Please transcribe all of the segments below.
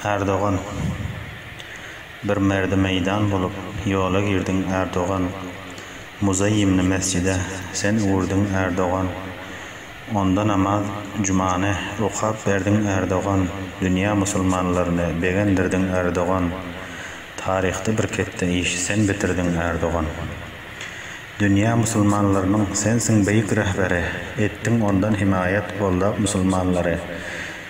Erdoğan bir merde meydan bulup yola girdin Erdoğan. Muzayyimni mescide sen uğurdun Erdoğan. Onda namaz cumane okap verdin Erdoğan. Dünya musulmanlarını beğendirdin Erdoğan. Tarihte bir kette iş sen bitirdin Erdoğan. Dünya musulmanlarının sensin beyik rehberi, ettin ondan himayet bolda musulmanları.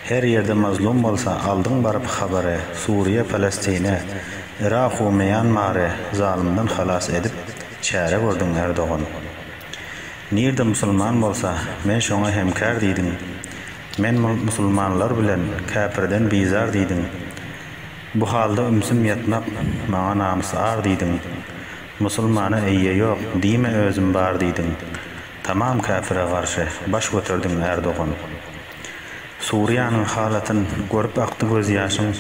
Her yerde mazlum bolsa aldın barıp habari, Suriye, Palestine, Irak-u Myanmar'ı zalimden halas edip çare gördün Erdoğan. Nirde musulman bolsa men şoňa hemkar diýdin. Men musulmanlar bilen käpirden bizar diýdin. Bu halda ümsüm yatmak maňa namys ar diýdin. Musulmana eýye ýok, diýme özüm bar diýdin. Tamam käpire garşy baş götürdün Erdoğan. Suriýanyň halatyny görüp akdy göz ýaşyň.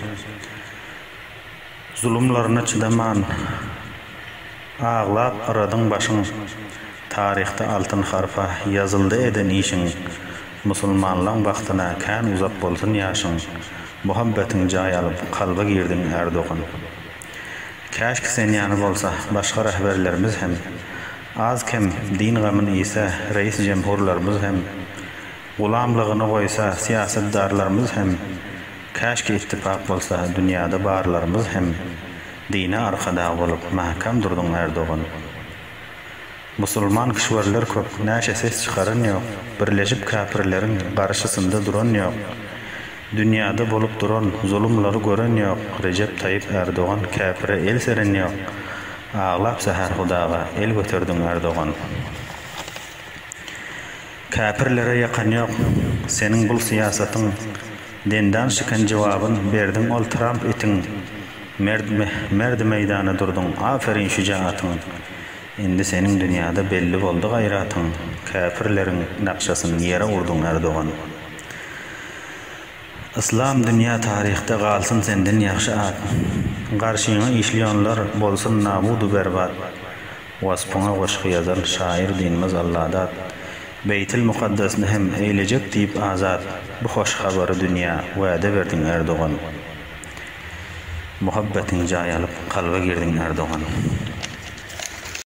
Zulümlerine çıdaman ağlap aradyň başyň. Tarihte altın harfa yazıldı eden işin. Musulmanlaryň bagtyna kän uzak bolsun ýaşyň. Muhabbetiň jaý alyp kalba girdin Erdoğan. Käşki sen ýany bolsa başga rahberlerimiz hem az kem din gamyny ise reis jemhurlarymız hem gulamlygyny goýsa siýasatdarlarymız hem käşki ittipak bolsa dünýäde barlarymız hem dine arkada bolup mahkam durdun Erdoğan. Musulman kişiler köp näşe ses çykaryn ýok, birleşip käpirleriň garşysynda duran ýok. Dünyada bolup duran zulümleri gören ýok. Recep Tayyip Erdoğan käpire el seren ýok. Ağlap sähär Hudaga el götürdün Erdoğan. Käpirlere ýakan ýok. Seniň bul siýasatyň dendan şykan jogabyn berdin ol Trump itiň. Merde meýdana durdun. Aferin şüjaatyň. Endi seniň dünýäde belli boldy gaýratyň. Käpirleriň nakşasyny ýere urdun Erdoğan. İslam dünya tarihte galsın senden ýaxşy at. Garşyňa işleýänler bolsun nabudu berbat. Waspaňa goşky ýazan şair dinimiz Allah'dat. Beytil Mukaddesni hem eýlejek diýip azat. Bu hoş habary dünýä wäde berdin Erdoğan. Muhabbetiň jaý alyp kalba girdin Erdoğan.